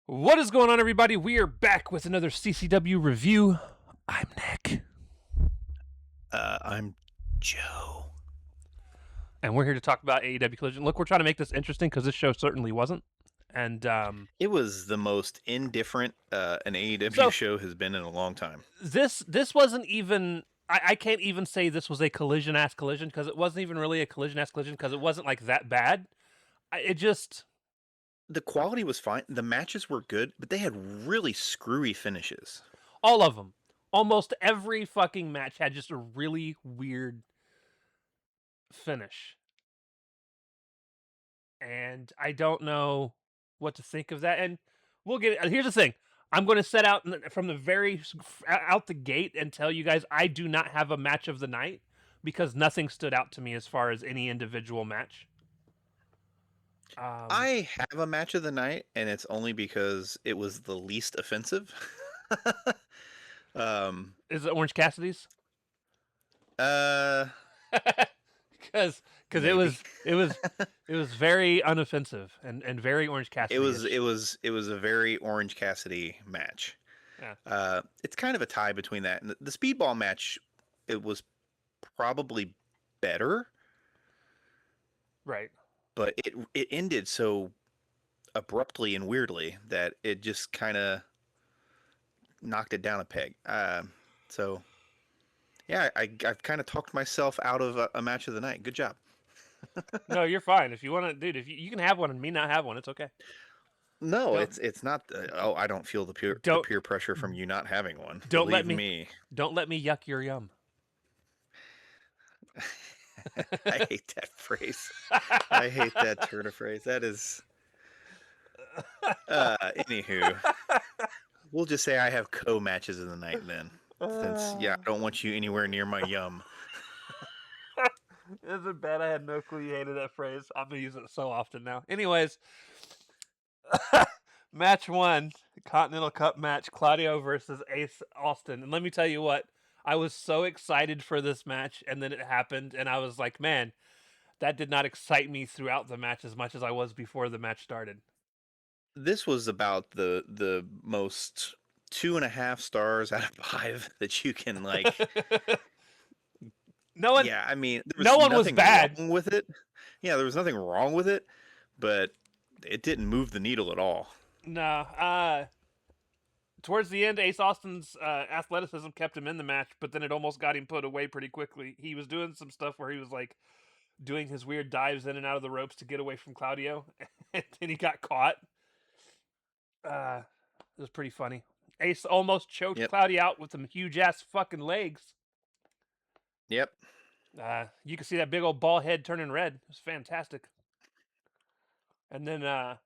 What is going on, everybody? We are back with another CCW review. I'm Nick. I'm Joe. And we're here to talk about AEW Collision. Look, we're trying to make this interesting because this show certainly wasn't. And It was the most indifferent an AEW so show has been in a long time. this wasn't even. I can't even say this was a collision-ass collision because it wasn't even really a collision-ass collision because it wasn't like that bad. It just The quality was fine. The matches were good, but they had really screwy finishes. all of them. Almost every fucking match had just a really weird finish. And I don't know what to think of that. And we'll get. Here's the thing: I'm going to set out from the very out the gate and tell you guys I do not have a match of the night because nothing stood out to me as far as any individual match. I have a match of the night, and it's only because it was the least offensive. Is it Orange Cassidy's? uh, Because it maybe. was very unoffensive and very Orange Cassidy. It was a very Orange Cassidy match. Yeah. It's kind of a tie between that and the Speedball match. It was probably better, Right. but it ended so abruptly and weirdly that it just kind of knocked it down a peg. So yeah, I've kind of talked myself out of a match of the night. Good job. No, you're fine. If you want to, dude, if you can have one and me not have one, it's okay. No, Don't it's not. Oh, I don't feel the don't peer pressure from you not having one. don't let Believe me me. don't let me yuck your yum. I hate that phrase. I hate that turn of phrase. That is. Anywho, we'll just say I have co-matches of the night then. Since I don't want you anywhere near my yum. Isn't bad. I had no clue you hated that phrase. I'm gonna use it so often now. Anyways, match one, Continental Cup match, Claudio versus Ace Austin. And let me tell you what, I was so excited for this match, and then it happened, and I was like, man, that did not excite me throughout the match as much as I was before the match started. This was about the most 2.5 stars out of 5 that you can like. no one, Yeah, I mean, there no was one was nothing bad. wrong with it. Yeah, there was nothing wrong with it, but it didn't move the needle at all. No, towards the end, Ace Austin's athleticism kept him in the match, but then it almost got him put away pretty quickly. He was doing some stuff where he was like doing his weird dives in and out of the ropes to get away from Claudio, and then he got caught. It was pretty funny. Ace almost choked Yep. Claudio out with some huge ass fucking legs. Yep. You can see that big old ball head turning red. It was fantastic. And then it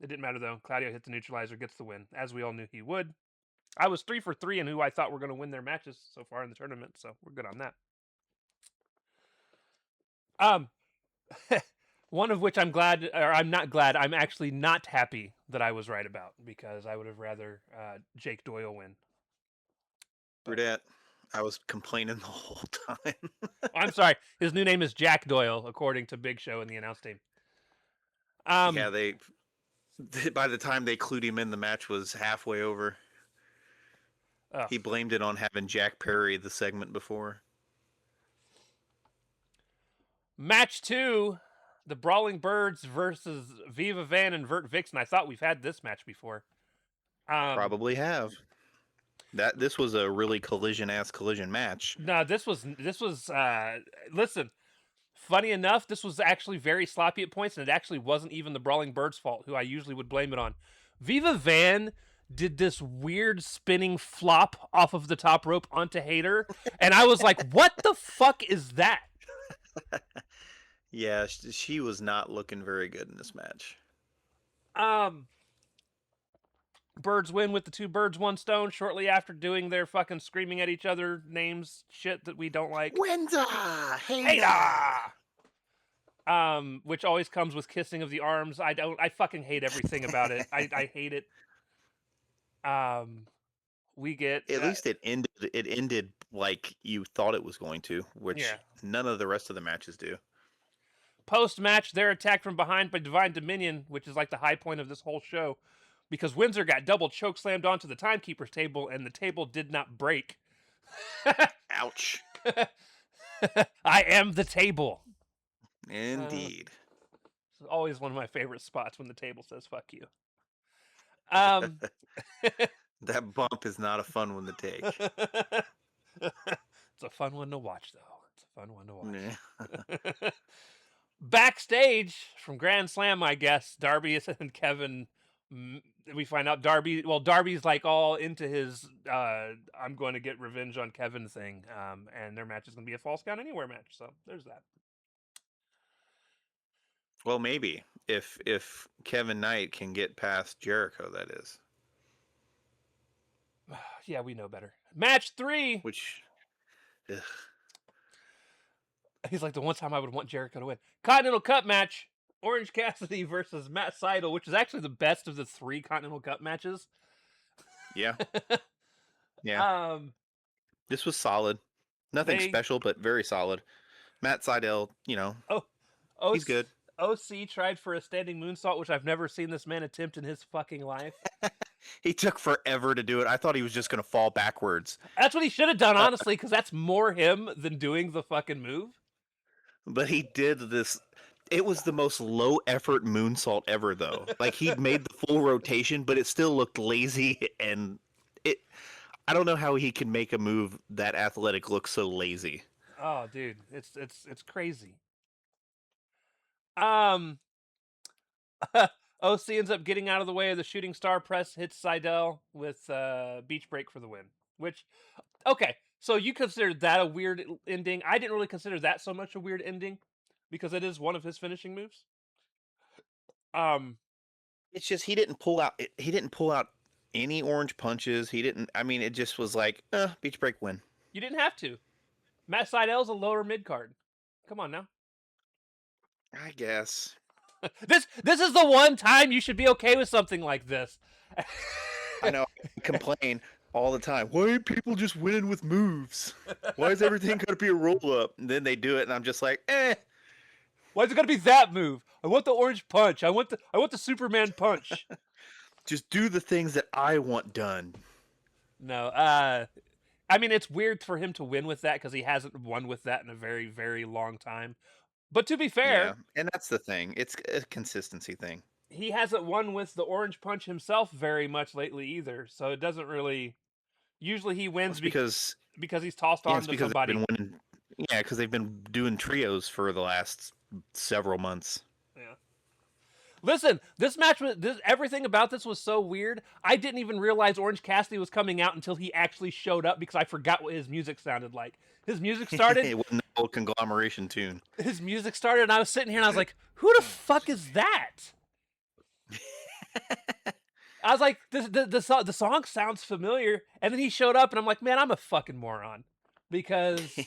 didn't matter though. Claudio hit the neutralizer, gets the win, as we all knew he would. I was 3 for 3 in who I thought were going to win their matches so far in the tournament, so we're good on that. Um, one of which I'm glad, or I'm not glad. I'm actually not happy that I was right about because I would have rather Jake Doyle win. Brudette, I was complaining the whole time. I'm sorry. His new name is Jack Doyle, according to Big Show and the announce team. Yeah, they by the time they clued him in, the match was halfway over. He blamed it on having Jack Perry the segment before. Match 2, the Brawling Birds versus Viva Van and Vert Vixen. I thought we've had this match before. Probably have. This was a really collision match. No, this was listen, funny enough, this was actually very sloppy at points, and it actually wasn't even the Brawling Birds' fault, who I usually would blame it on. Viva Van did this weird spinning flop off of the top rope onto Hayter, and I was like, what the fuck is that? Yeah, she was not looking very good in this match. Birds win with the 2 birds, 1 stone shortly after doing their fucking screaming at each other names shit that we don't like. Wenza! Hayter! Which always comes with kissing of the arms. I fucking hate everything about it. I hate it. We get at least it ended like you thought it was going to, which none of the rest of the matches do. Post match, they're attacked from behind by Divine Dominion, which is like the high point of this whole show. because Windsor got double choke slammed onto the timekeeper's table, and the table did not break. Ouch. I am the table. Indeed. It's always one of my favorite spots when the table says "fuck you." Um, That bump is not a fun one to take. it's a fun one to watch, though. It's a fun one to watch. Yeah. Backstage from Grand Slam, I guess Darby and Kevin. We find out Darby. Well, Darby's like all into his "I'm going to get revenge on Kevin" thing, and their match is going to be a Falls Count Anywhere match. So there's that. Well, maybe if Kevin Knight can get past Jericho, that is. Yeah, we know better. Match 3. Which, ugh. He's like, the one time I would want Jericho to win. Continental Cup match. Orange Cassidy versus Matt Seidel, which is actually the best of the 3 Continental Cup matches. Yeah, yeah. This was solid. Nothing special, but very solid. Matt Seidel, he's good. OC tried for a standing moonsault, which I've never seen this man attempt in his fucking life. He took forever to do it. I thought he was just going to fall backwards. That's what he should have done, honestly, because that's more him than doing the fucking move. But he did this. It was the most low effort moonsault ever, though. Like, he made the full rotation, but it still looked lazy, and I don't know how he can make a move that athletic look so lazy. Oh, dude, it's crazy. OC ends up getting out of the way of the shooting star press, hits Seidel with beach break for the win. Which, okay, so you considered that a weird ending. I didn't really consider that so much a weird ending because it is one of his finishing moves. It's just he didn't pull out. He didn't pull out any orange punches. He didn't. I mean, it just was like, beach break win. You didn't have to. Matt Seidel's a lower mid card. Come on now. I guess. This is the one time you should be okay with something like this. I know. I complain all the time. Why ain't people just winning with moves? Why is everything got to be a roll up? And then they do it, and I'm just like, eh. Why is it gotta be that move? I want the orange punch. I want the Superman punch. Just do the things that I want done. No, I mean, it's weird for him to win with that because he hasn't won with that in a very, very long time. But to be fair, Yeah, and that's the thing. It's a consistency thing. he hasn't won with the orange punch himself very much lately either. So it doesn't really. Usually he wins because he's tossed on to because somebody. they've been winning. Yeah, because they've been doing trios for the last several months. Yeah. Listen, this match was everything about this was so weird. I didn't even realize Orange Cassidy was coming out until he actually showed up because I forgot what his music sounded like. His music started. It wasn't the old conglomeration tune. His music started, and I was sitting here and I was like, "Who the fuck is that?" I was like, the song sounds familiar, and then he showed up, and I'm like, man, I'm a fucking moron because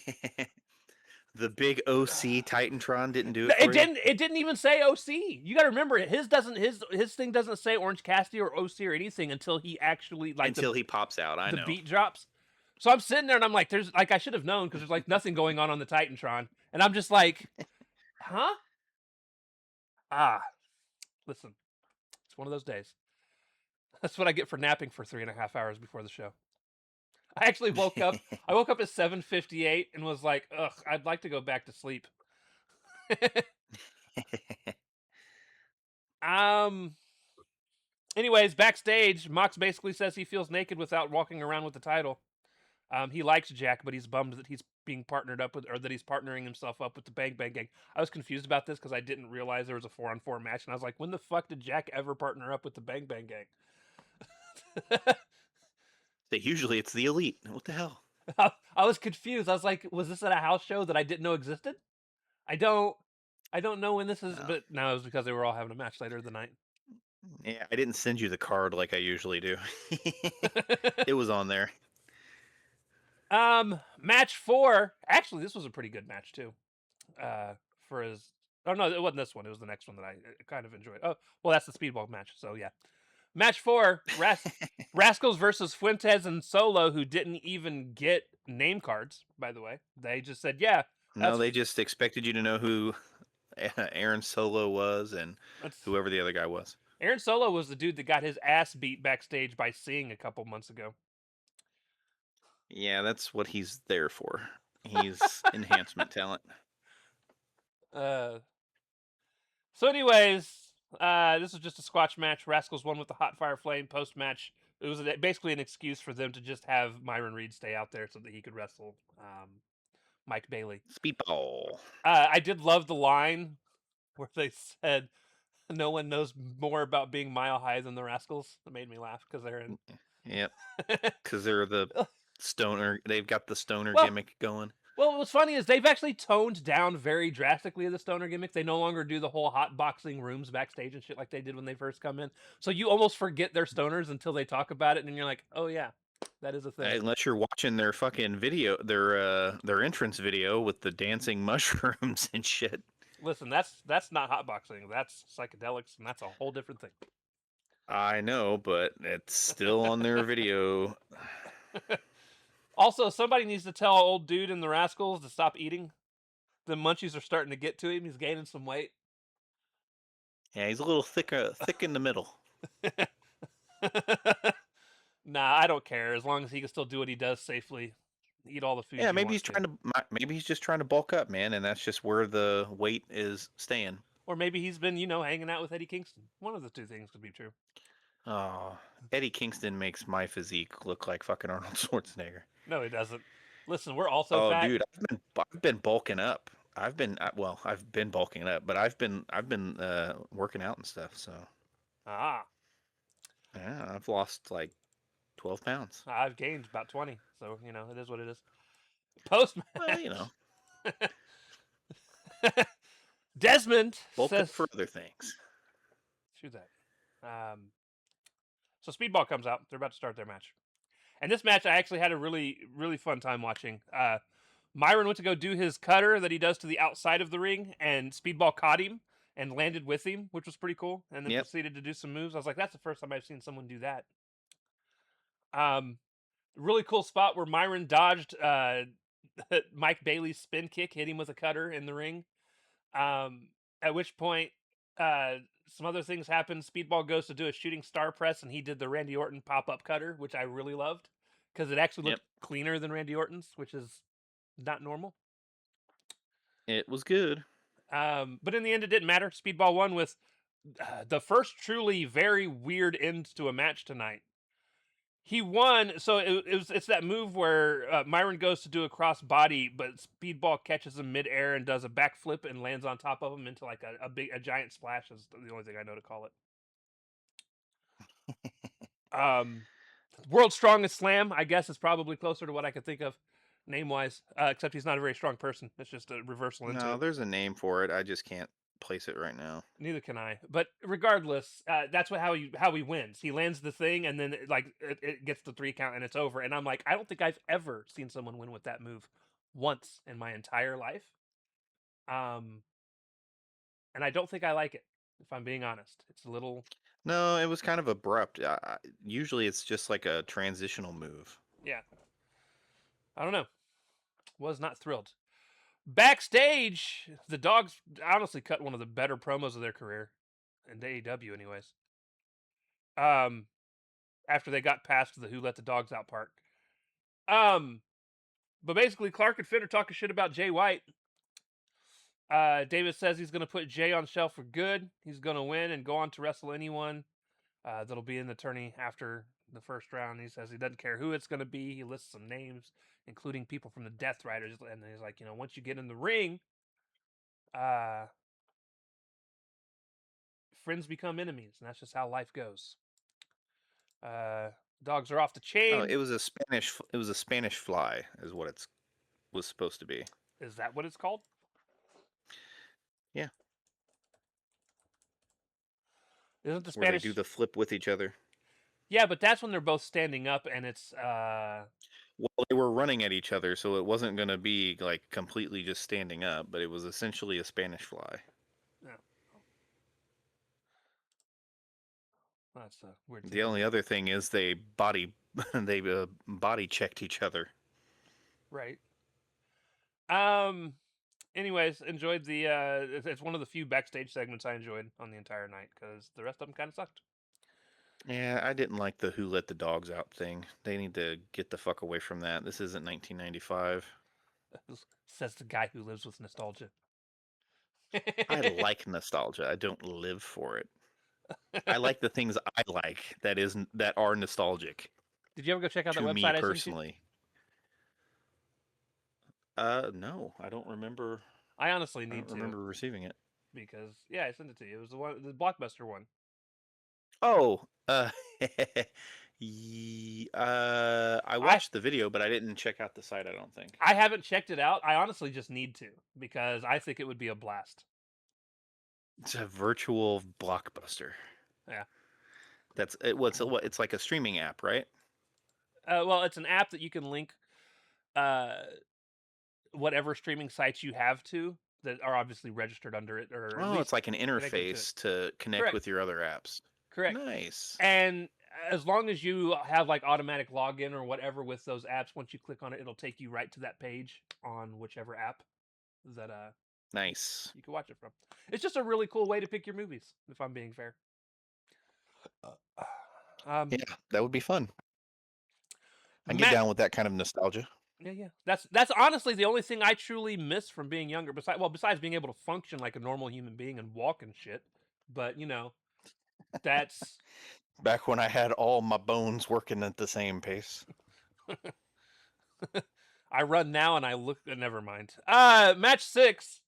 The big OC Titantron didn't do it. it didn't even say OC. You got to remember, his thing doesn't say Orange Cassidy or OC or anything until he actually until he pops out. I know the beat drops. So I'm sitting there and I'm like, there's like I should have known because there's like nothing going on the Titantron, and I'm just like, huh? Listen, it's one of those days. That's what I get for napping for 3.5 hours before the show. I actually woke up. I woke up at 7:58 and was like, ugh, I'd like to go back to sleep. Anyways, backstage, Mox basically says he feels naked without walking around with the title. He likes Jack, but he's bummed that he's being partnered up with, or that he's partnering himself up with the Bang Bang Gang. I was confused about this because I didn't realize there was a 4-on-4 match, and I was like, when the fuck did Jack ever partner up with the Bang Bang Gang? Usually it's the Elite. What the hell? I was confused. I was like, was this at a house show that I didn't know existed? I don't know when this is, but no, it was because they were all having a match later in the night. Yeah, I didn't send you the card like I usually do. It was on there. Match 4. Actually, this was a pretty good match too. For his. Oh no, it wasn't this one. It was the next one that I kind of enjoyed. Oh, well, that's the speedball match. So yeah. Match 4, Rascals versus Fuentes and Solo, who didn't even get name cards, by the way. They just said, yeah. No, they just expected you to know who Aaron Solo was and whoever the other guy was. Aaron Solo was the dude that got his ass beat backstage by Sting a couple months ago. Yeah, that's what he's there for. He's enhancement talent. Uh, so, anyways, this was just a squash match. Rascals won with the hot fire flame post match. It was basically an excuse for them to just have Myron Reed stay out there so that he could wrestle Mike Bailey. Speedball. I did love the line where they said, "No one knows more about being mile high than the Rascals." It made me laugh because they're in. Yep, because they're the stoner. They've got the stoner well, gimmick going. Well, what's funny is they've actually toned down very drastically the stoner gimmick. They no longer do the whole hot boxing rooms backstage and shit like they did when they first come in. So you almost forget they're stoners until they talk about it, and you're like, oh yeah, that is a thing. Unless you're watching their fucking video, their entrance video with the dancing mushrooms and shit. Listen, that's not hot boxing. That's psychedelics, and that's a whole different thing. I know, but it's still on their video. Also, somebody needs to tell old dude in the Rascals to stop eating. The munchies are starting to get to him. He's gaining some weight. Yeah, he's a little thick in the middle. Nah, I don't care as long as he can still do what he does safely. Eat all the food Yeah, you maybe want he's trying to. Maybe he's just trying to bulk up, man, and that's just where the weight is staying. Or maybe he's been, hanging out with Eddie Kingston. One of the two things could be true. Oh, Eddie Kingston makes my physique look like fucking Arnold Schwarzenegger. No, he doesn't. Listen, we're also Oh, fat. dude, I've been bulking up. I've been bulking up, but I've been working out and stuff. So Ah, yeah, I've lost like 12 pounds. I've gained about 20. So, it is what it is. Post Well, you know, match. Desmond bulk up says, for other things. shoot that. So Speedball comes out. They're about to start their match. And this match, I actually had a really, really fun time watching. Myron went to go do his cutter that he does to the outside of the ring, and Speedball caught him and landed with him, which was pretty cool. And then Yep, proceeded to do some moves. I was like, that's the first time I've seen someone do that. Um, really cool spot where Myron dodged Mike Bailey's spin kick, hit him with a cutter in the ring. At which point, uh, some other things happened. Speedball goes to do a shooting star press, and he did the Randy Orton pop up cutter, which I really loved because it actually yep, looked cleaner than Randy Orton's, which is not normal. it was good. But in the end, it didn't matter. Speedball won with the first truly very weird end to a match tonight. He won, so it's that move where Myron goes to do a cross body, but Speedball catches him midair and does a backflip and lands on top of him into like a giant splash. Is the only thing I know to call it. World's Strongest Slam, I guess, is probably closer to what I could think of name wise. Except he's not a very strong person. It's just a reversal into No, it. there's a name for it. I just can't place it right now. Neither can I. But regardless, that's how he wins. He lands the thing, and then it gets the 3 count, and it's over. And I'm like, I don't think I've ever seen someone win with that move once in my entire life. Um, and I don't think I like it. If I'm being honest, it's a little, No, it was kind of abrupt. Usually, it's just like a transitional move. yeah. I don't know. Was not thrilled. Backstage, the Dogs honestly cut one of the better promos of their career, in AEW, anyways. Um, After they got past the "Who Let the Dogs Out" part. Um, But basically, Clark and Finn are talking shit about Jay White. Davis says he's going to put Jay on shelf for good. He's going to win and go on to wrestle anyone that'll be in the tourney after the first round. He says he doesn't care who it's going to be. He lists some names, including people from the Death Riders. And he's like, once you get in the ring, uh, friends become enemies. And that's just how life goes. Dogs are off the Oh, chain. it was a Spanish. It was a Spanish fly, is what it's was supposed to be. Is that what it's called? Yeah, Isn't the where they do Spanish? the flip with each other. Yeah, but that's when they're both standing up and it's Well, they were running at each other, so it wasn't going to be like completely just standing up, but it was essentially a Spanish fly. yeah. That's a weird thing The to only do. other thing is they they body checked each other. Right. Um Anyways, enjoyed the. It's one of the few backstage segments I enjoyed on the entire night because the rest of them kind of sucked. Yeah, I didn't like the "Who Let the Dogs Out" thing. They need to get the fuck away from that. This isn't 1995. Says the guy who lives with nostalgia. I like nostalgia. I don't live for it. I like the things I like that are nostalgic Did you ever go check out that to me website I sent you? personally. No, I don't remember. I honestly I don't need to remember receiving it. because yeah, I sent it to you. It was the Blockbuster one. Oh, I I watched the video, but I didn't check out the site. I don't think I haven't checked it out. I honestly just need to because I think it would be a blast. it's a virtual Blockbuster. Yeah. That's it. What? It's like a streaming app, right? Well, it's an app that you can link uh, whatever streaming sites you have to that are obviously registered under it, or at Oh, least it's like an connected to it. interface to connect Correct. with your other apps. Correct. Nice, And as long as you have like automatic login or whatever with those apps, once you click on it, it'll take you right to that page on whichever app that nice. you can watch it from. It's just a really cool way to pick your movies, if I'm being fair. Yeah, Um, that would be fun. I can get Matt, down with that kind of nostalgia. yeah. That's honestly the only thing I truly miss from being younger. Besides being able to function like a normal human being and walk and shit. But that's Back when I had all my bones working at the same pace. I run now and I look. Never mind. Match 6.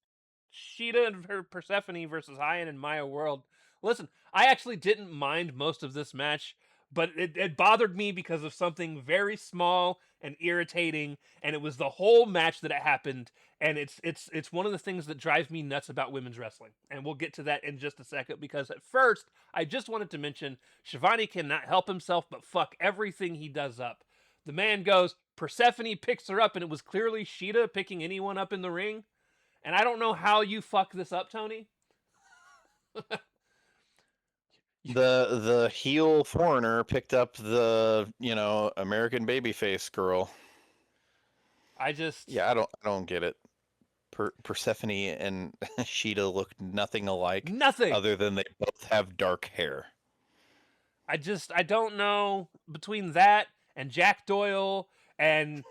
Sheeta and her Persephone versus Hyan and Maya World. Listen, I actually didn't mind most of this match, but it bothered me because of something very small and irritating, and it was the whole match that it happened. And it's one of the things that drives me nuts about women's wrestling. And we'll get to that in just a second because at first I just wanted to mention Shivani cannot help himself but fuck everything he does up. The man goes, Persephone picks her up, and it was clearly Sheeta picking anyone up in the ring. And I don't know how you fuck this up, Tony. The heel foreigner picked up the American babyface girl. I just Yeah, I don't get it. Persephone and Sheeta look nothing alike, nothing. other than they both have dark hair. I don't know between that and Jack Doyle and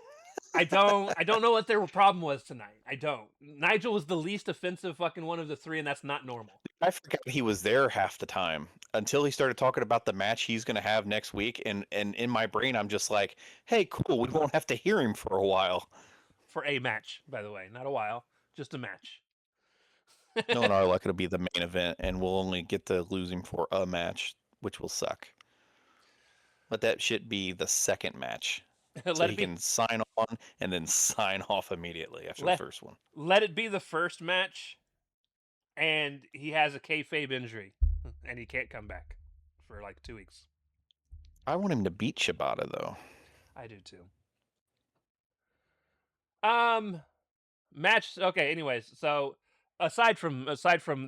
I don't know what their problem was tonight. I don't. Nigel was the least offensive fucking one of the three, and that's not normal. I forgot he was there half the time until he started talking about the match he's going to have next week, and in my brain I'm just like, hey, cool, we won't have to hear him for a while. For a match, by the way, not a while, just a match. No, in our luck, it'll be the main event, and we'll only get to lose him for a match, which will suck. Let that shit be the second match, so let it he be. can sign on and then sign off immediately after the Let first one. let it be the first match, and he has a kayfabe injury, and he can't come back for like 2 weeks. I want him to beat Shibata though. I do too. Um, match. Okay. Anyways, so aside from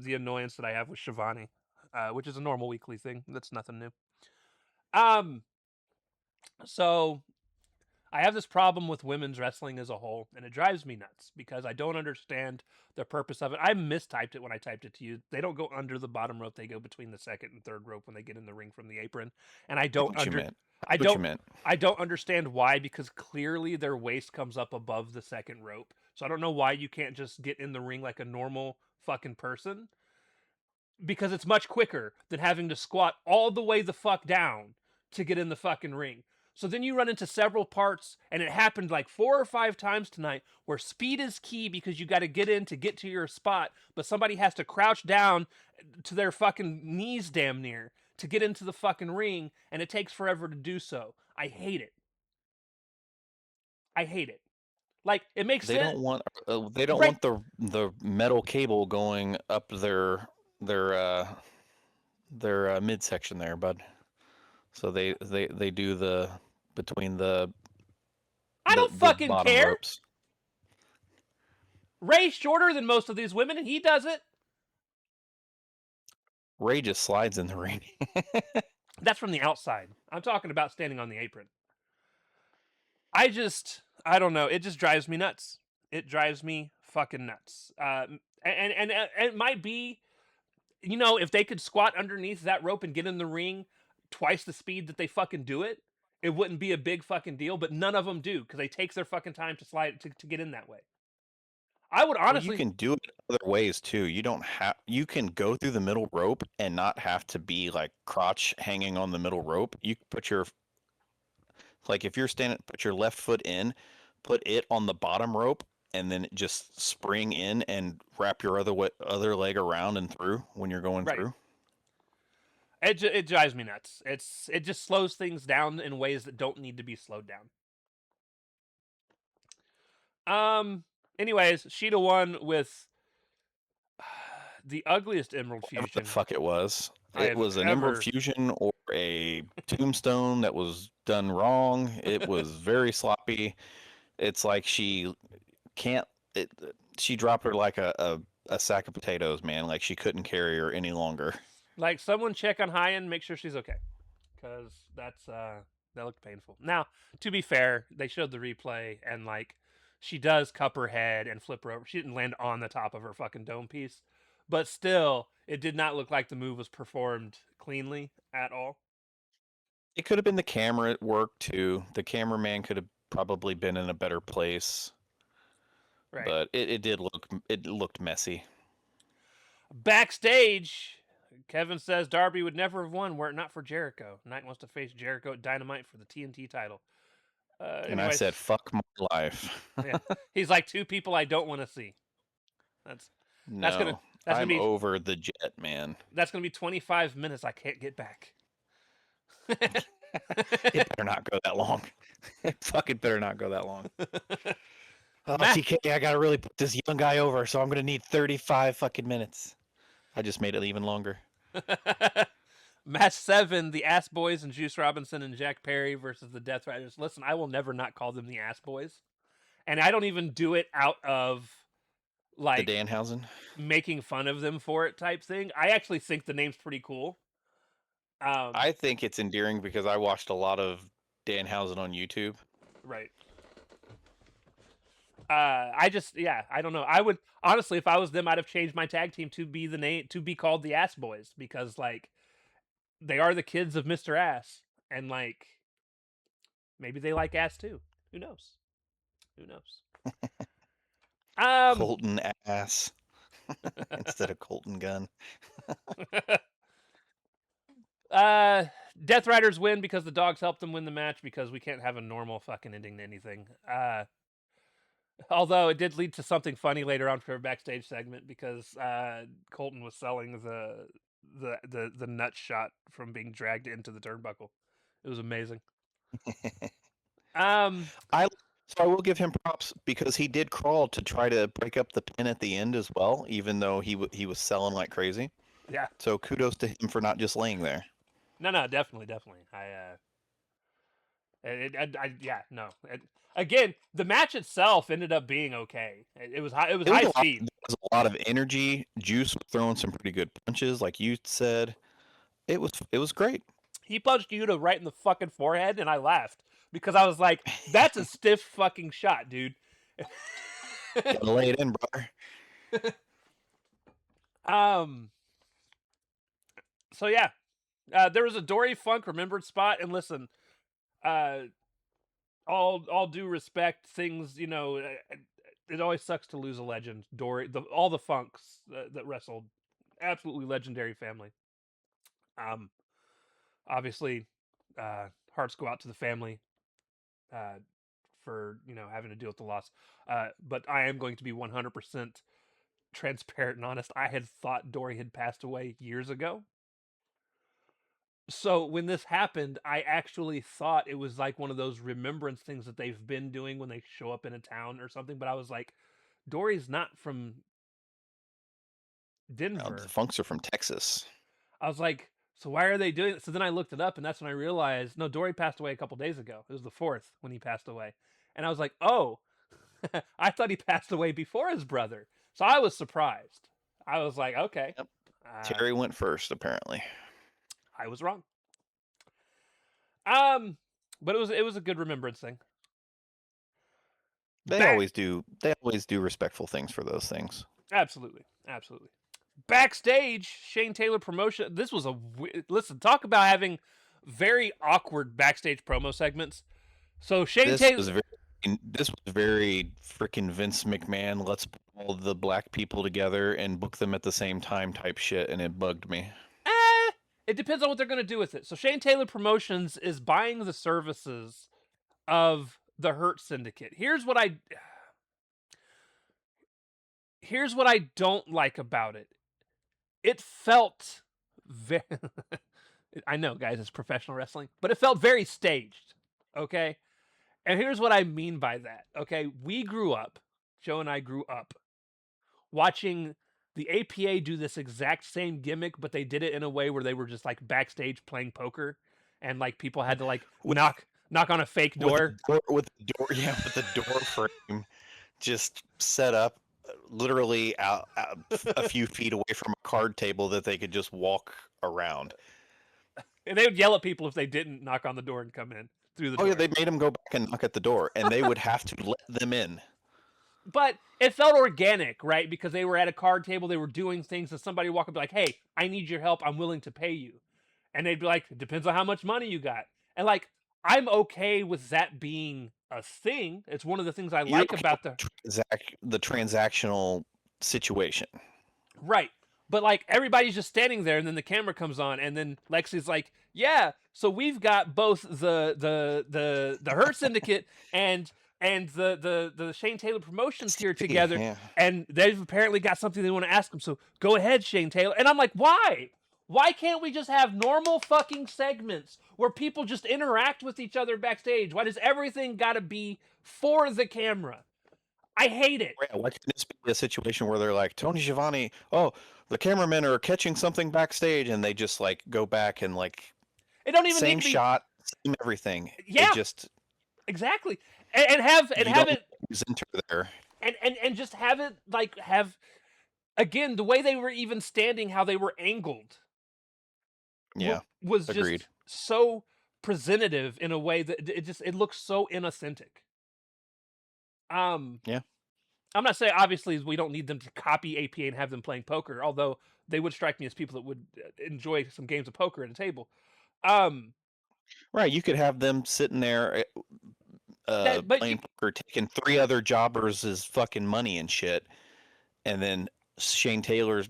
the annoyance that I have with Shivani, which is a normal weekly thing, that's nothing new. Um, so I have this problem with women's wrestling as a whole, and it drives me nuts because I don't understand the purpose of it. I mistyped it when I typed it to you. They don't go under the bottom rope; they go between the second and third rope when they get in the ring from the apron. And I I know don't what you under meant. I I know what you don't meant. I don't understand why because clearly their waist comes up above the second rope. So I don't know why you can't just get in the ring like a normal fucking person because it's much quicker than having to squat all the way the fuck down to get in the fucking ring. So then you run into several parts, and it happened like 4 or 5 times tonight where speed is key because you got to get in to get to your spot, but somebody has to crouch down to their fucking knees damn near to get into the fucking ring, and it takes forever to do so. I hate it. I hate it. Like it makes They sense, don't right? want the metal cable going up their midsection there, bud. So they do the between I don't the fucking bottom care. ropes. Ray's shorter than most of these women, and he does it. Ray just slides in the ring. That's from the outside. I'm talking about standing on the apron. I don't know. It just drives me nuts. It drives me fucking nuts. And it might be, if they could squat underneath that rope and get in the ring twice the speed that they fucking do it, it wouldn't be a big fucking deal. But none of them do because they take their fucking time to slide to get in that way. I would Well, you honestly, can do it other ways too. You don't have you can go through the middle rope and not have to be like crotch hanging on the middle rope. You put your like if you're standing, put your left foot in, put it on the bottom rope, and then just spring in and wrap your other leg around and through when you're going right. through. It drives me nuts. It just slows things down in ways that don't need to be slowed down. Um. Anyways, Sheeta won with the ugliest Emerald Whatever the Fusion fuck it was. I It have was an Emerald ever. Fusion or a Tombstone that was done wrong. It was very sloppy. It's like she can't. It, she dropped her like a sack of potatoes, man. Like she couldn't carry her any longer. Like, someone check on High End, make sure she's okay, because that looked painful. Now, to be fair, they showed the replay, and like, she does cup her head and flip her over. She didn't land on the top of her fucking dome piece, but still, it did not look like the move was performed cleanly at all. It could have been the camera at work too. The cameraman could have probably been in a better place, Right. but it looked messy. Backstage, Kevin says Darby would never have won were it not for Jericho. Knight wants to face Jericho at Dynamite for the TNT title. And I said, Anyways, "Fuck my life." yeah, he's like, two people I don't want to see. That's that's gonna No, that's gonna I'm be over the jet, man. that's gonna be 25 minutes I can't get back. It better not go that long. It fucking better not go that long. Oh, Matt, TK, I gotta really put this young guy over, so I'm gonna need 35 fucking minutes. I just made it even longer. Match 7, the Ass Boys and Juice Robinson and Jack Perry versus the Death Riders. Listen, I will never not call them the Ass Boys, and I don't even do it out of The like Danhausen. making fun of them for it type thing. I actually think the name's pretty cool. Um, I think it's endearing because I watched a lot of Danhausen on YouTube. right. I just, yeah, I don't know. I would honestly, if I was them, I'd have changed my tag team to be the name to be called the Ass Boys because like they are the kids of Mr. Ass, and like maybe they like ass too. Who knows? Who knows? Um, Colton ass instead of Colton gun. uh, Death Riders win because the dogs helped them win the match because we can't have a normal fucking ending to anything. Although it did lead to something funny later on for a backstage segment because Colton was selling the nut shot from being dragged into the turnbuckle. It was amazing. Um, I so I will give him props because he did crawl to try to break up the pin at the end as well, even though he was selling like crazy. yeah, So kudos to him for not just laying there. no, definitely. Yeah, no. Again, the match itself ended up being okay. It was high. It was It was high a lot. speed. There was a lot of energy. Juice was throwing some pretty good punches, like you said. It was great. He punched Yuta right in the fucking forehead, and I laughed because I was like, "That's a stiff fucking shot, dude." Gotta lay it in, brother. um. So yeah, there was a Dory Funk remembered spot, and listen, uh, all due respect, things it always sucks to lose a legend. Dory, all the Funks that wrestled, absolutely legendary family. Um, obviously, hearts go out to the family uh, for having to deal with the loss. But I am going to be 100% transparent and honest. I had thought Dory had passed away years ago. So when this happened, I actually thought it was like one of those remembrance things that they've been doing when they show up in a town or something. But I was like, Dory's not from The Denver. Funks are from Texas. I was like, so why are they doing it? So then I looked it up, and that's when I realized, no, Dory passed away a couple days ago. It was the 4th when he passed away. And I was like, oh, I thought he passed away before his brother. So I was surprised. I was like, okay, Yep. uh, Terry went first, apparently. I was wrong. Um, but it was a good remembrance thing. They Back, always do. They always do respectful things for those things. absolutely, absolutely. Backstage, Shane Taylor promotion. This was listen. Talk about having very awkward backstage promo segments. So Shane This Taylor, was very. This was very freaking Vince McMahon. Let's put all the black people together and book them at the same time type shit, and it bugged me. it depends on what they're going to do with it. So Shane Taylor Promotions is buying the services of the Hurt Syndicate. Here's what I don't like about it. It felt very I know, guys, it's professional wrestling, but it felt very staged. Okay? And here's what I mean by that. Okay? Joe and I grew up watching the APA do this exact same gimmick, but they did it in a way where they were just like backstage playing poker and like people had to like With knock on a fake with door. the door, with the door, yeah, with the door frame just set up literally out a few feet away from a card table that they could just walk around. And they would yell at people if they didn't knock on the door and come in through the Oh door. yeah, they made them go back and knock at the door, and they would have to let them in. But it felt organic, right? Because they were at a card table, they were doing things, and somebody would walk up and be like, "Hey, I need your help. I'm willing to pay you." And they'd be like, "It depends on how much money you got." And like, I'm okay with that being a thing. It's one of the things I You're like okay about with the transactional situation. right. But like everybody's just standing there, and then the camera comes on, and then Lexi's like, "Yeah, so we've got both the Hurt Syndicate and the Shane Taylor Promotions here together, Yeah. and they've apparently got something they want to ask him. So go ahead, Shane Taylor." And I'm like, "Why? Why can't we just have normal fucking segments where people just interact with each other backstage? Why does everything got to be for the camera? I hate it." Yeah, why couldn't this be a situation where they're like, Tony Schiavone, oh, the cameramen are catching something backstage, and they just like go back and like It don't even need same to be. shot, same everything. It Yeah, just exactly. And have you don't it use enter there. and just have it like have again the way they were even standing, how they were angled Yeah, was agreed. just so presentative in a way that it looks so inauthentic. Um, Yeah. I'm not saying obviously we don't need them to copy APA and have them playing poker, although they would strike me as people that would enjoy some games of poker at a table. Um, Right, you could have them sitting there that but you playing poker, taking three other jobbers' fucking money and shit, and then Shane Taylor's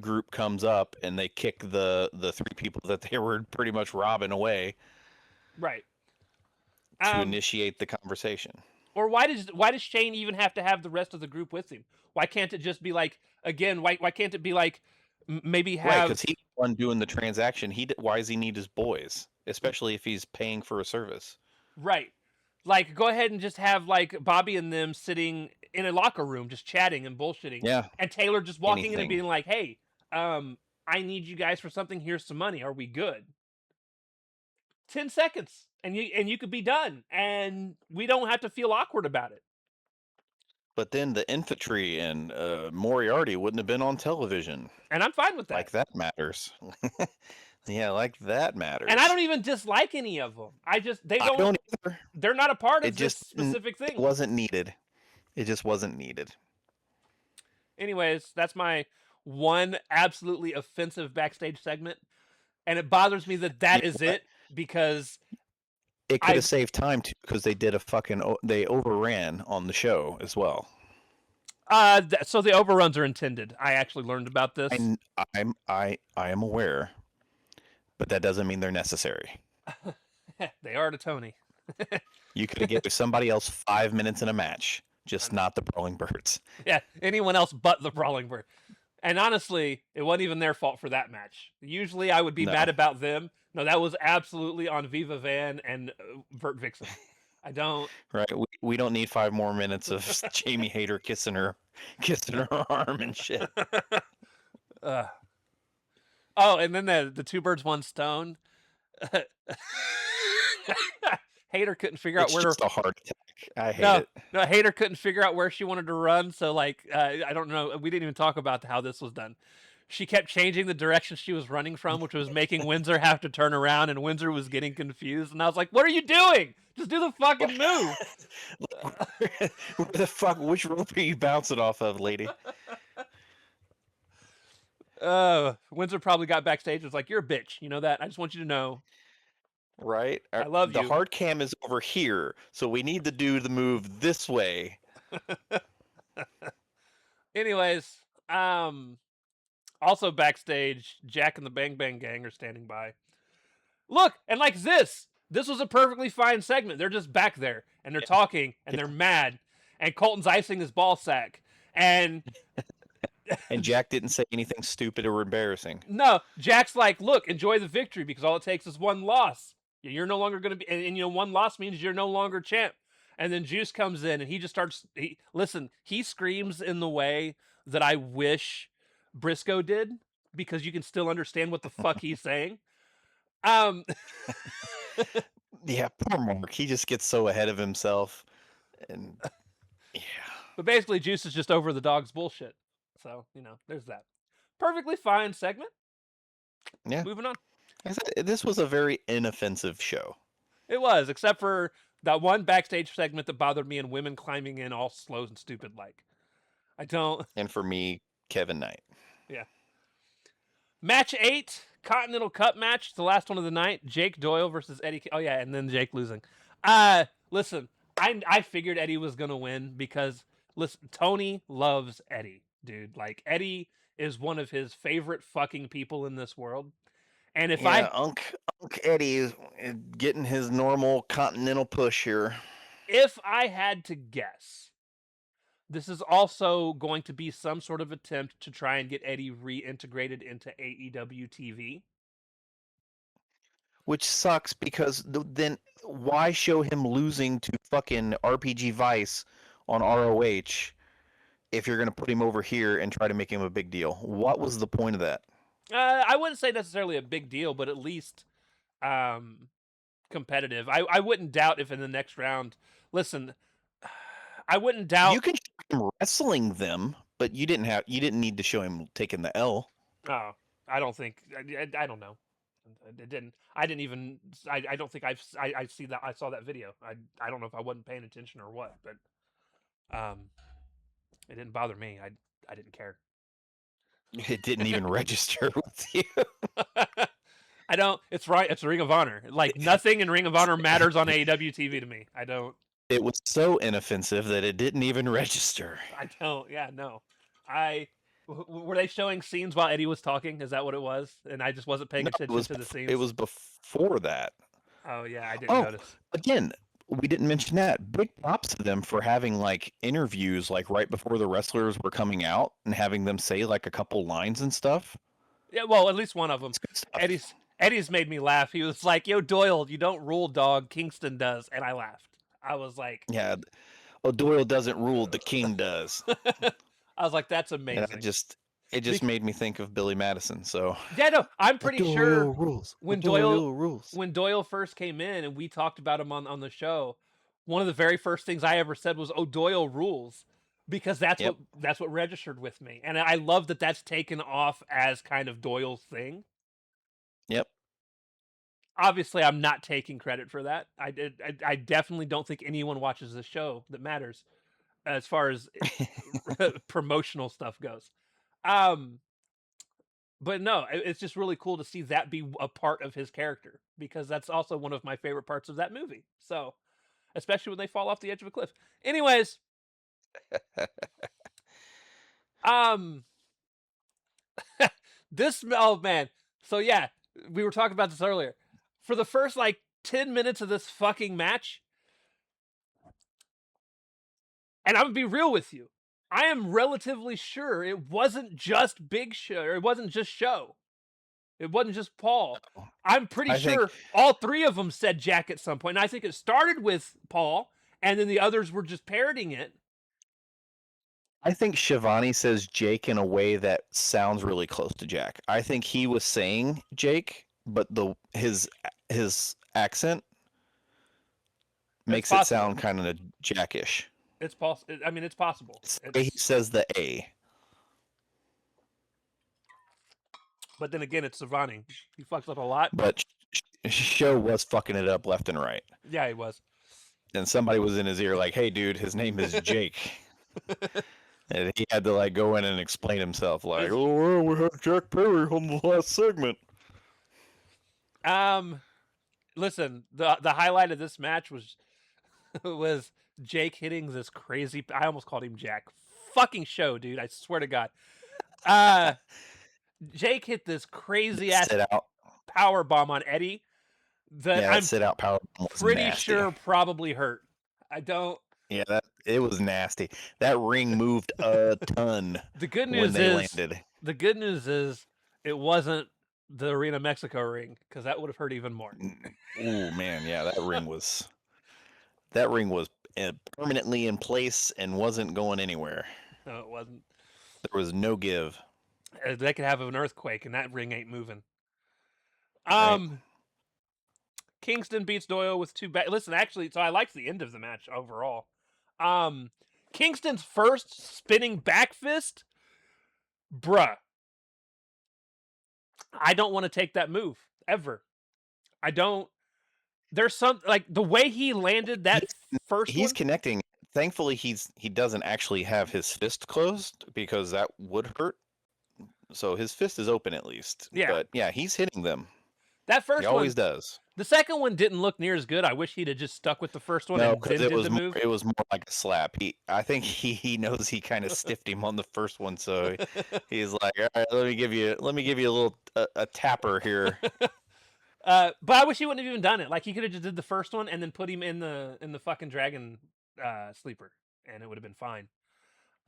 group comes up and they kick the three people that they were pretty much robbing away right. to Um, initiate the conversation. Or why does Shane even have to have the rest of the group with him? Why can't it just be like again? Why can't it be like maybe Right, have because he's the one doing the transaction. Why does he need his boys, especially if he's paying for a service? right? Like go ahead and just have like Bobby and them sitting in a locker room just chatting and bullshitting, Yeah, and Taylor just walking in and anything. being like, "Hey, I need you guys for something. Here's some money. Are we good?" 10 seconds, and you could be done, and we don't have to feel awkward about it. But then the infantry and Moriarty wouldn't have been on television. And I'm fine with that. Like that matters. Yeah, like that matters. And I don't even dislike any of them. They I don't either. they're not a part It of this just specific it thing. wasn't needed. It just wasn't needed. Anyways, that's my one absolutely offensive backstage segment, and it bothers me that You that know is what? it because It could I have saved time too because they did they overran on the show as well. so the overruns are intended. I actually learned about this. I am aware, but that doesn't mean they're necessary. They are to Tony. You could have given somebody else 5 minutes in a match, just not the Brawling Birds. Yeah, anyone else but the Brawling Bird. And honestly, it wasn't even their fault for that match. Usually I would be No. mad about them. No, that was absolutely on Viva Van and Vert Vixen. I don't. Right? We don't need 5 more minutes of Jamie Hayter kissing her arm and shit. Uh, oh, and then the two birds, one stone. Hater couldn't figure out It's where. just a heart attack. I hate No, it. no, Hater couldn't figure out where she wanted to run. So like, I don't know. We didn't even talk about how this was done. she kept changing the direction she was running from, which was making Windsor have to turn around, and Windsor was getting confused. And I was like, "What are you doing? Just do the fucking move." Where the fuck? Which rope are you bouncing off of, lady? Windsor probably got backstage and was like, "You're a bitch. You know that? I just want you to know Right? I love The you." hard cam is over here, so we need to do the move this way. Anyways, also backstage, Jack and the Bang Bang Gang are standing by. Look, and like this was a perfectly fine segment. They're just back there and they're Yeah. talking and they're mad, and Colton's icing his ball sack, and And Jack didn't say anything stupid or embarrassing. no, Jack's like, "Look, enjoy the victory because all it takes is one loss. You're no longer going to be, and you know, one loss means you're no longer champ." And then Juice comes in and he just starts. He screams in the way that I wish Briscoe did because you can still understand what the fuck he's saying. Um, Yeah, poor Mark. He just gets so ahead of himself. And yeah. but basically, Juice is just over the dog's bullshit. So there's that. Perfectly fine segment. Yeah. Moving on. I said, this was a very inoffensive show. It was, except for that one backstage segment that bothered me and women climbing in all slow and stupid like. I don't. And for me, Kevin Knight. Yeah. Match 8, Continental Cup match. It's the last one of the night. Jake Doyle versus Eddie. Oh yeah, and then Jake losing. Listen, I figured Eddie was gonna win because listen, Tony loves Eddie, dude. Like Eddie is one of his favorite fucking people in this world. And Yeah, Unc Eddie is getting his normal Continental push here. if I had to guess, this is also going to be some sort of attempt to try and get Eddie reintegrated into AEW TV. Which sucks because then why show him losing to fucking RPG Vice on ROH if you're going to put him over here and try to make him a big deal? What was the point of that? I wouldn't say necessarily a big deal, but at least competitive. I wouldn't doubt if in the next round. Listen, I wouldn't doubt. You can show him wrestling them, but you didn't need to show him taking the L. Oh, I don't think. I don't know. It didn't. I didn't even. I don't think I see that. I saw that video. I don't know if I wasn't paying attention or what, but it didn't bother me. I didn't care. It didn't even register with you. I don't. It's right. It's Ring of Honor. Like nothing in Ring of Honor matters on AEW TV to me. I don't. It was so inoffensive that it didn't even register. I don't. Yeah, no. Were they showing scenes while Eddie was talking? Is that what it was? And I just wasn't paying attention to the scenes. It was before that. Oh yeah, I didn't notice. Again, we didn't mention that. Big props to them for having like interviews like right before the wrestlers were coming out and having them say like a couple lines and stuff. Yeah, well, at least one of them. Eddie's made me laugh. He was like, "Yo, Doyle, you don't rule, dog. Kingston does," and I laughed. I was like, "Yeah, Doyle doesn't rule, the King does." I was like, "That's amazing." And it just made me think of Billy Madison. So yeah, no, I'm pretty sure rules. when Doyle first came in and we talked about him on the show, one of the very first things I ever said was, "Oh, Doyle rules," because that's what registered with me, and I love that that's taken off as kind of Doyle's thing. Yep. Obviously, I'm not taking credit for that. I definitely don't think anyone watches this show that matters as far as promotional stuff goes. But no, it's just really cool to see that be a part of his character because that's also one of my favorite parts of that movie. So, especially when they fall off the edge of a cliff. Anyways, oh man. So yeah, we were talking about this earlier. For the first like 10 minutes of this fucking match, and I'm gonna be real with you, I am relatively sure it wasn't just Big Show, or it wasn't just Show. It wasn't just Paul. I'm pretty sure all three of them said Jack at some point. And I think it started with Paul, and then the others were just parroting it. I think Shivani says Jake in a way that sounds really close to Jack. I think he was saying Jake, but his accent makes it sound kind of Jackish. It's possible. I mean, it's possible. He says the A. But then again, it's Savani. He fucks up a lot. But Show was fucking it up left and right. Yeah, he was. And somebody was in his ear like, "Hey, dude, his name is Jake." And he had to like go in and explain himself, like, "Oh, well, we had Jack Perry on the last segment." Listen, the highlight of this match was was Jake hitting this crazy. I almost called him Jack. Fucking Show, dude. I swear to God. Jake hit this crazy ass Sit out. power bomb on Eddie that Yeah, that I'm sit out power was pretty nasty. sure probably hurt. I don't. Yeah, it was nasty. That ring moved a ton. The good when news they is landed. the good news is it wasn't the Arena Mexico ring because that would have hurt even more. Oh man, yeah, that ring was permanently in place and wasn't going anywhere. No, it wasn't. There was no give. They could have an earthquake and that ring ain't moving. Right. Kingston beats Doyle with two back. Listen, actually, so I liked the end of the match overall. Kingston's first spinning back fist, bruh. I don't want to take that move ever. I don't. There's some like the way he landed that first He's one. connecting. Thankfully, he doesn't actually have his fist closed because that would hurt. So his fist is open at least. Yeah. But yeah, he's hitting them. That first He one always does. The second one didn't look near as good. I wish he'd have just stuck with the first one No, and because then it did was the move. it was more like a slap. I think he knows he kind of stiffed him on the first one, so he's like, all right, let me give you a little a tapper here. But I wish he wouldn't have even done it. Like he could have just did the first one and then put him in the fucking dragon sleeper, and it would have been fine.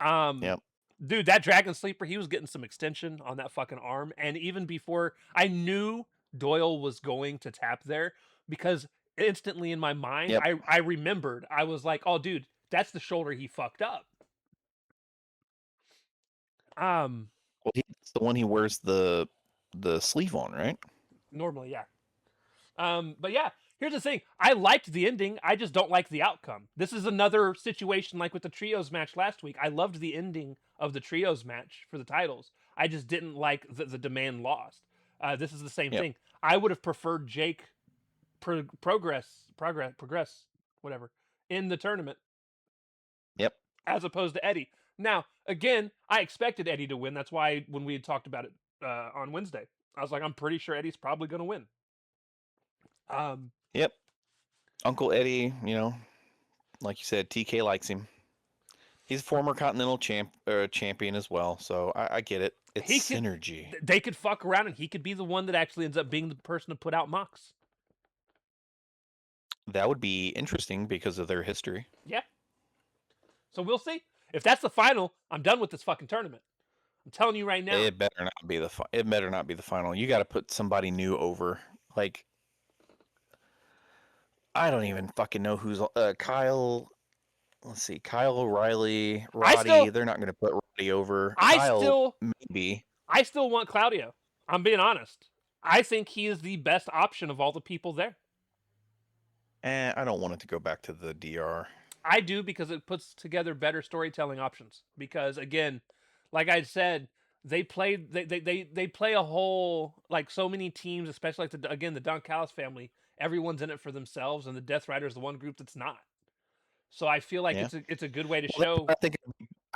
Yep. Dude, that dragon sleeper, he was getting some extension on that fucking arm, and even before I knew Doyle was going to tap there, because instantly in my mind, Yep. I remembered. I was like, oh, dude, that's the shoulder he fucked up. Well, it's the one he wears the sleeve on, right? Normally, yeah. But yeah, here's the thing. I liked the ending. I just don't like the outcome. This is another situation like with the trios match last week. I loved the ending of the trios match for the titles. I just didn't like the demand lost. This is the same thing. I would have preferred Jake progress, whatever, in the tournament. Yep. As opposed to Eddie. Now, again, I expected Eddie to win. That's why when we had talked about it on Wednesday, I was like, I'm pretty sure Eddie's probably going to win. Yep. Uncle Eddie, like you said, TK likes him. He's a former Continental champion as well, so I get it. It's synergy. They could fuck around, and he could be the one that actually ends up being the person to put out Mox. That would be interesting because of their history. Yeah. So we'll see. If that's the final, I'm done with this fucking tournament. I'm telling you right now. It better not be the final. You got to put somebody new over. Like, I don't even fucking know who's Kyle. Let's see, Kyle O'Reilly, Roddy. They're not going to put Roddy over. Maybe. I still want Claudio. I'm being honest. I think he is the best option of all the people there. I don't want it to go back to the DR. I do, because it puts together better storytelling options. Because again, like I said, they play a whole, like, so many teams, especially like the Don Callis family. Everyone's in it for themselves, and the Death Rider is the one group that's not. So I feel like it's a good way to show.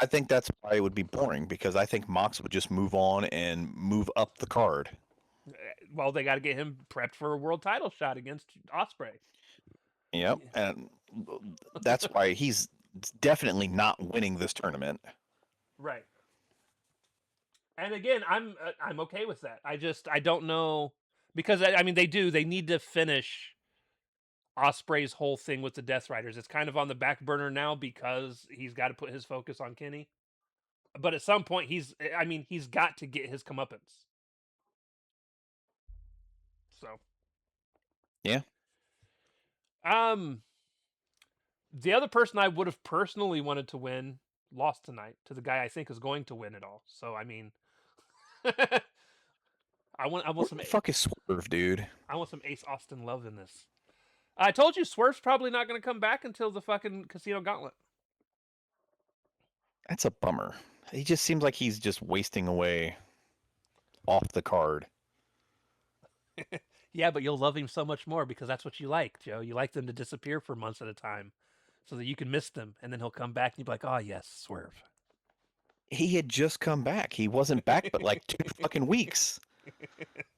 I think that's why it would be boring, because I think Mox would just move on and move up the card. Well, they got to get him prepped for a world title shot against Ospreay. Yep, and that's why he's definitely not winning this tournament. Right. And again, I'm okay with that. I don't know, because I mean they need to finish Ospreay's whole thing with the Death Riders. It's kind of on the back burner now because he's got to put his focus on Kenny. But at some point he's got to get his comeuppance. So. Yeah. The other person I would have personally wanted to win lost tonight to the guy I think is going to win it all. So I mean, I want some. What the fuck is Swerve, dude? I want some Ace Austin love in this. I told you Swerve's probably not going to come back until the fucking Casino Gauntlet. That's a bummer. He just seems like he's just wasting away. off the card. Yeah, but you'll love him so much more because that's what you like, Joe. You like them to disappear for months at a time so that you can miss them. And then he'll come back and you'll be like, oh, yes, Swerve. He had just come back. He wasn't back but like 2 fucking weeks.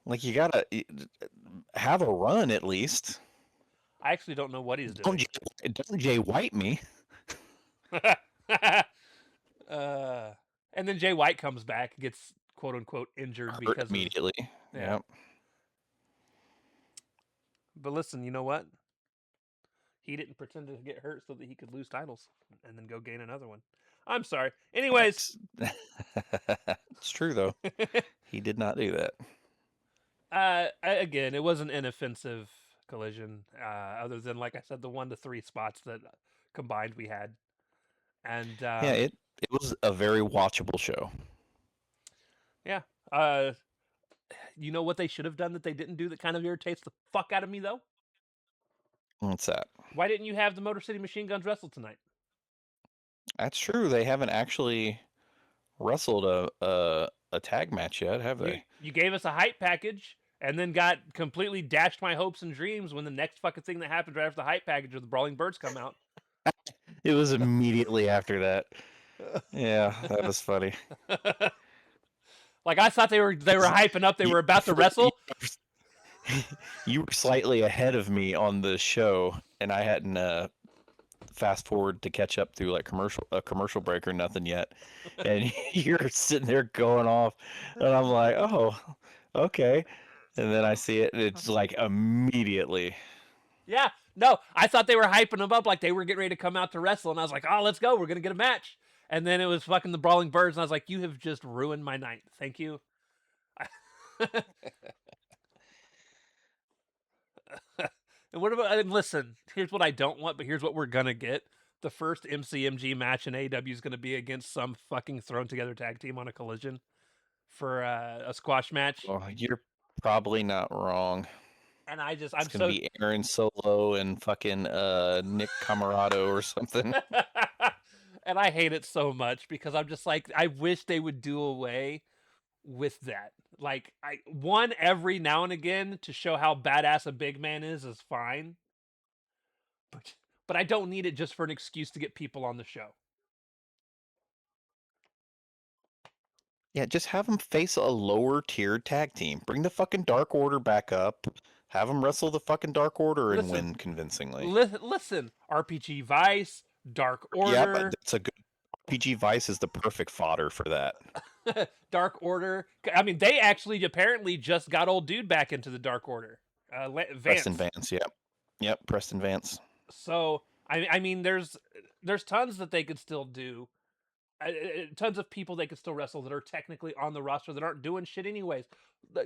Like you gotta have a run at least. I actually don't know what he's Don't doing. don't Jay White me. uh, and then Jay White comes back, gets quote unquote injured Hurt because of. immediately. Yeah. Yep. But listen, you know what? He didn't pretend to get hurt so that he could lose titles and then go gain another one. I'm sorry. Anyways, That's it's true though. He did not do that. again, it was an inoffensive collision. Other than, like I said, the 1 to 3 spots that combined we had, and Yeah, it was a very watchable show. yeah. You know what they should have done that they didn't do that kind of irritates the fuck out of me though? What's that? Why didn't you have the Motor City Machine Guns wrestle tonight? That's true. They haven't actually wrestled a tag match yet, have they? You gave us a hype package and then got completely dashed my hopes and dreams when the next fucking thing that happened right after the hype package or the Brawling Birds come out. It was immediately after that. Yeah, that was funny. Like I thought they were hyping up. They were about to wrestle. You were slightly ahead of me on the show, and I hadn't fast forward to catch up through like a commercial break or nothing yet. And you're sitting there going off, and I'm like, oh, okay. And then I see it, and it's like immediately. Yeah, no, I thought they were hyping them up like they were getting ready to come out to wrestle, and I was like, oh, let's go. We're gonna get a match. And then it was fucking the Brawling Birds, and I was like, you have just ruined my night. Thank you. And what about? And listen, here's what I don't want, but here's what we're gonna get. The first MCMG match in AEW is gonna be against some fucking thrown together tag team on a collision for a squash match. Oh, you're probably not wrong. And I'm It's gonna so. be Aaron Solo and fucking Nick Camarado or something. And I hate it so much because I'm just like, I wish they would do away with that. Like, one every now and again to show how badass a big man is fine, but I don't need it just for an excuse to get people on the show. Yeah, just have them face a lower tier tag team. Bring the fucking Dark Order back up. Have them wrestle the fucking Dark Order and Listen, win convincingly. listen, RPG Vice, Dark Yeah, but Order. that's a good PG Vice is the perfect fodder for that. Dark Order. I mean, they actually apparently just got old dude back into the Dark Order. Preston Vance. Vance, yep. Yep, Preston Vance. So I mean, there's tons that they could still do. Tons of people they could still wrestle that are technically on the roster that aren't doing shit anyways.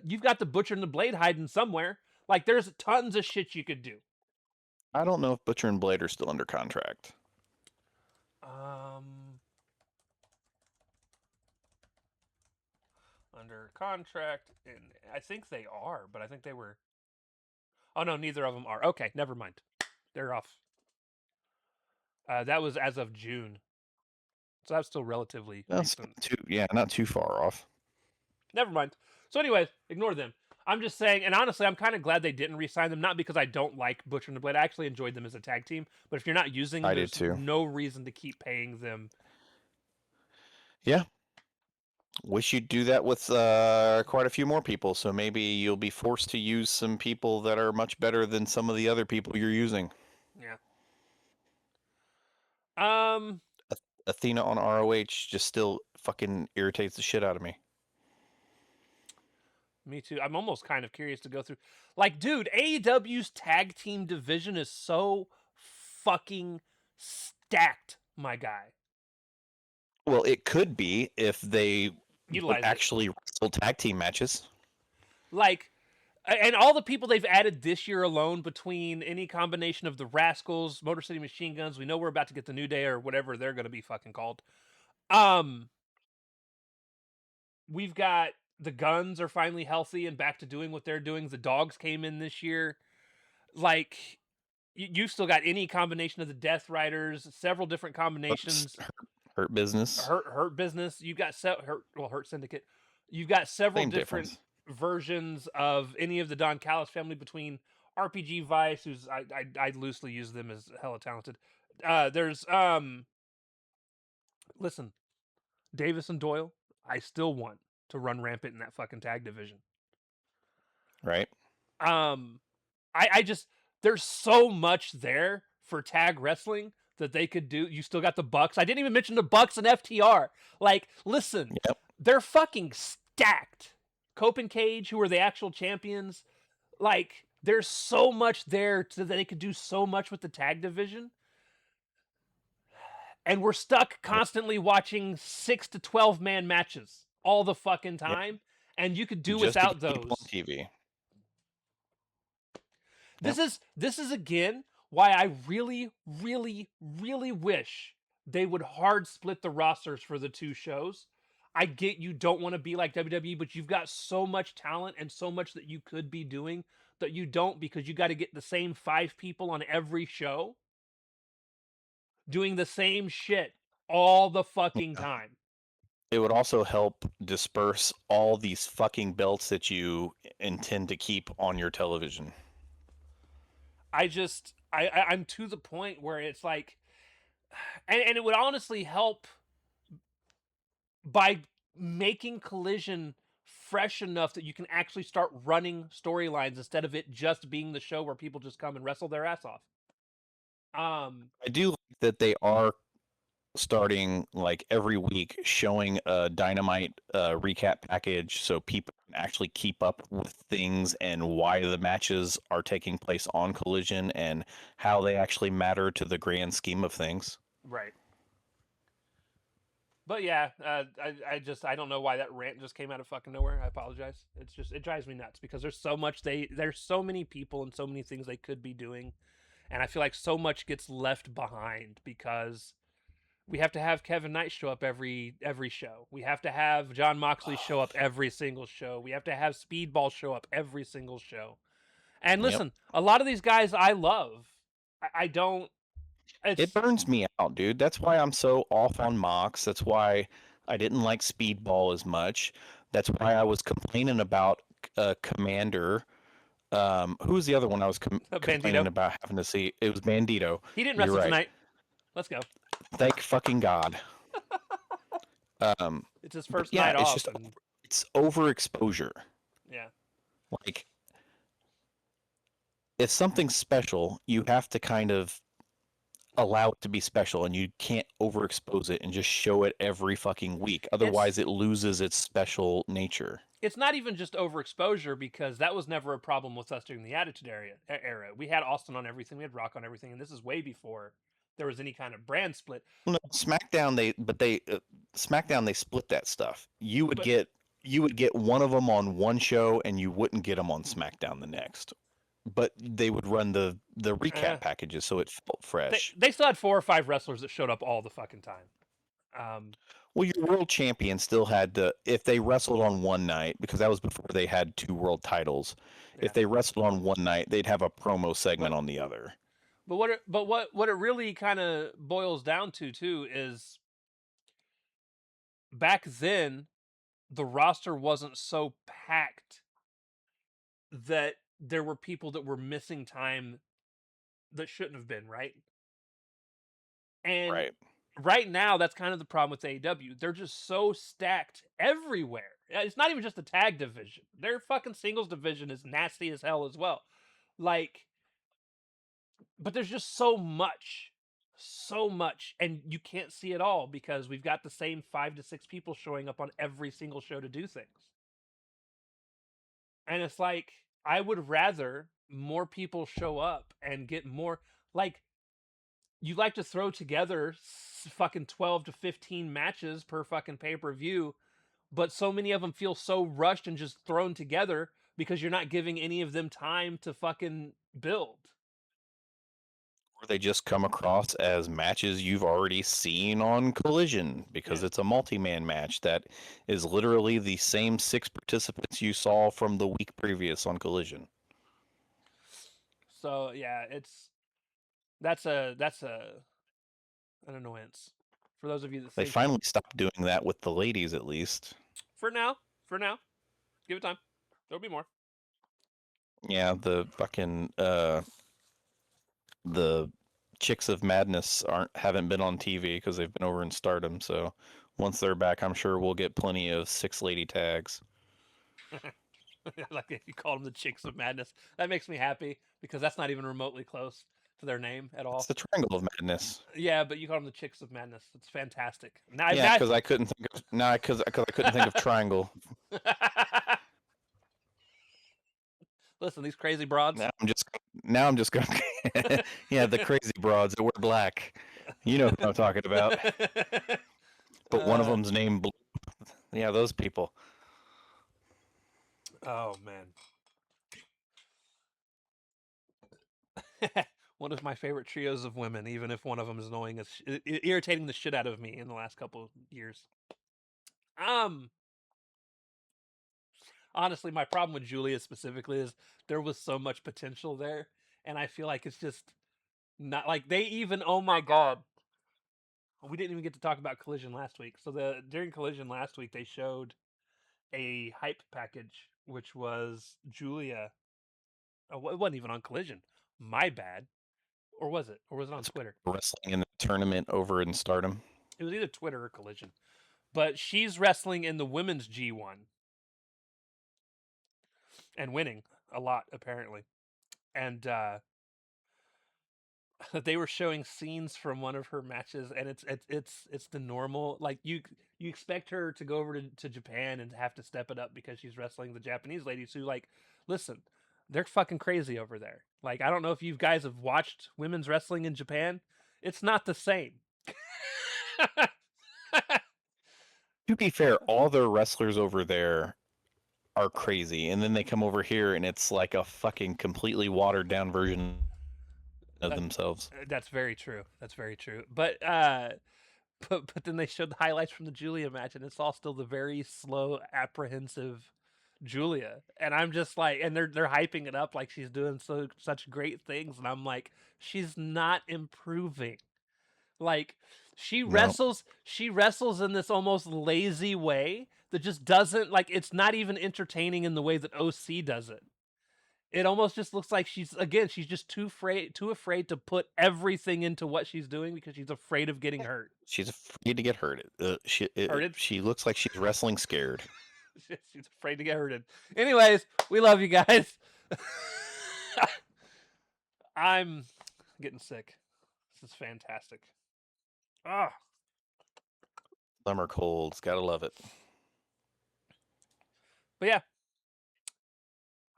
You've got the Butcher and the Blade hiding somewhere. Like there's tons of shit you could do. I don't know if Butcher and Blade are still under contract. Under contract, and I think they are, but I think they were. Oh no, neither of them are. Okay, never mind. They're off. That was as of June, so that's still relatively recent. Not too far off. Never mind. So, anyways, ignore them. I'm just saying, and honestly, I'm kind of glad they didn't re-sign them. Not because I don't like Butcher and the Blade. I actually enjoyed them as a tag team. But if you're not using them, there's no reason to keep paying them. Yeah. Wish you'd do that with quite a few more people. So maybe you'll be forced to use some people that are much better than some of the other people you're using. Yeah. Athena on ROH just still fucking irritates the shit out of me. Me too. I'm almost kind of curious to go through. Like, dude, AEW's tag team division is so fucking stacked, my guy. Well, it could be if they utilize actually wrestle tag team matches. Like, and all the people they've added this year alone, between any combination of the Rascals, Motor City Machine Guns, we know we're about to get the New Day or whatever they're going to be fucking called. We've got the Guns are finally healthy and back to doing what they're doing. The Dogs came in this year. Like, you've still got any combination of the Death Riders, several different combinations. Hurt Business. Hurt Business. You got Hurt Syndicate. You've got several Same different difference. versions of any of the Don Callis family between RPG Vice, who's I loosely use them as hella talented. There's listen, Davis and Doyle. I still want to run rampant in that fucking tag division. Right? Um, I just there's so much there for tag wrestling that they could do. You still got the Bucks. I didn't even mention the Bucks and FTR. Like, listen, Yep. they're fucking stacked. Cope and Cage, who are the actual champions, like there's so much there that they could do so much with the tag division. And we're stuck Yep. constantly watching 6 to 12 man matches all the fucking Yep. time. And you could do Just to without get people on those. TV. This Yep. is this is again why I really, really, really wish they would hard split the rosters for the two shows. I get you don't want to be like WWE, but you've got so much talent and so much that you could be doing that you don't because you got to get the same 5 people on every show doing the same shit all the fucking Yeah. time. It would also help disperse all these fucking belts that you intend to keep on your television. I'm to the point where it's like, and it would honestly help by making Collision fresh enough that you can actually start running storylines instead of it just being the show where people just come and wrestle their ass off. I do like that they are starting like every week showing a Dynamite recap package so people can actually keep up with things and why the matches are taking place on Collision and how they actually matter to the grand scheme of things. Right. But yeah, I don't know why that rant just came out of fucking nowhere. I apologize. It's just it drives me nuts because there's so many people and so many things they could be doing, and I feel like so much gets left behind because we have to have Kevin Knight show up every show. We have to have John Moxley show up every single show. We have to have Speedball show up every single show. And Yep. listen, a lot of these guys I love. I don't. It It's burns me out, dude. That's why I'm so off on Mox. That's why I didn't like Speedball as much. That's why I was complaining about Commander. Who's the other one I was complaining Bandito. about having to see? It was Bandito. He didn't You're wrestle right. tonight. Let's go. Thank fucking God. Um, It's his but first yeah, night it's off, just and it's overexposure. yeah, Like if something's special, you have to kind of allow it to be special, and you can't overexpose it and just show it every fucking week. it's Otherwise, it loses its special nature. it's not even just overexposure because that was never a problem with us during the Attitude era. We had Austin on everything, we had Rock on everything, and this is way before there was any kind of brand split. Well, no, SmackDown they split that stuff. But You would get one of them on one show, and you wouldn't get them on SmackDown the next. But they would run the eh, recap packages, so it felt fresh. they still had 4 or 5 wrestlers that showed up all the fucking time. Well, your world champion still had to, if they wrestled on one night, because that was before they had two world titles. Yeah, If they wrestled on one night, they'd have a promo segment but on the other. what it really kind of boils down to too is back then the roster wasn't so packed that there were people that were missing time that shouldn't have been, right? And Right. right now, that's kind of the problem with AEW. They're just so stacked everywhere. It's not even just the tag division. Their fucking singles division is nasty as hell as well. Like, but there's just so much, and you can't see it all because we've got the same 5 to 6 people showing up on every single show to do things. And it's like, I would rather more people show up and get more. Like, you like to throw together fucking 12 to 15 matches per fucking pay-per-view, but so many of them feel so rushed and just thrown together because you're not giving any of them time to fucking build. Or they just come across as matches you've already seen on Collision because Yeah. it's a multi-man match that is literally the same six participants you saw from the week previous on Collision. So yeah, that's a an annoyance for those of you that They think finally stopped doing that with the ladies, at least. for now. for now. Give it time. There'll be more. Yeah, the fucking the Chicks of Madness haven't been on TV because they've been over in Stardom. So once they're back, I'm sure we'll get plenty of six lady tags. Like if you call them the Chicks of Madness, that makes me happy because that's not even remotely close to their name at It's all. the Triangle of Madness. Yeah, but you call them the Chicks of Madness. It's fantastic. Now, Yeah, now because I couldn't think of because I couldn't think of Triangle. listen, these crazy broads. Now I'm just gonna yeah, the crazy broads that wear black. You know who I'm talking about. But one of them's named Blue. Yeah, those people. Oh man. One of my favorite trios of women, even if one of them is annoying as irritating the shit out of me in the last couple of years. Honestly, my problem with Julia specifically is there was so much potential there, and I feel like it's just not like they even. Oh my god, we didn't even get to talk about Collision last week. So during Collision last week, they showed a hype package, which was Julia. Oh, it wasn't even on Collision. My bad. Or was it? Or was it on That's Twitter? wrestling in the tournament over in Stardom. It was either Twitter or Collision. But she's wrestling in the women's G1 and winning a lot apparently. And they were showing scenes from one of her matches, and it's the normal, like you expect her to go over to Japan and have to step it up because she's wrestling the Japanese ladies who, like, listen, they're fucking crazy over there. Like, I don't know if you guys have watched women's wrestling in Japan. It's not the same. To be fair, all their wrestlers over there are crazy, and then they come over here and it's like a fucking completely watered down version of That, themselves. that's very true. That's very true. But but then they showed the highlights from the Julia match, and it's all still the very slow, apprehensive Julia. And I'm just like, and they're hyping it up like she's doing such great things, and I'm like, she's not improving. Like No, she wrestles in this almost lazy way that just doesn't, like, it's not even entertaining in the way that OC does it. It almost just looks like she's just too afraid to put everything into what she's doing because she's afraid of getting hurt. she's afraid to get hurt. Hurted? She looks like she's wrestling scared. She's afraid to get hurted. Anyways, we love you guys. I'm getting sick. This is fantastic. Ah, Summer colds, gotta love it. but yeah,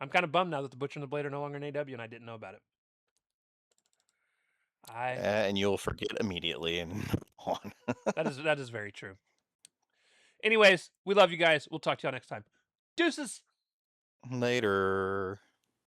I'm kind of bummed now that the Butcher and the Blade are no longer in AW, and I didn't know about it. And you'll forget immediately and move on. That is very true. Anyways, we love you guys. We'll talk to y'all next time. Deuces. Later.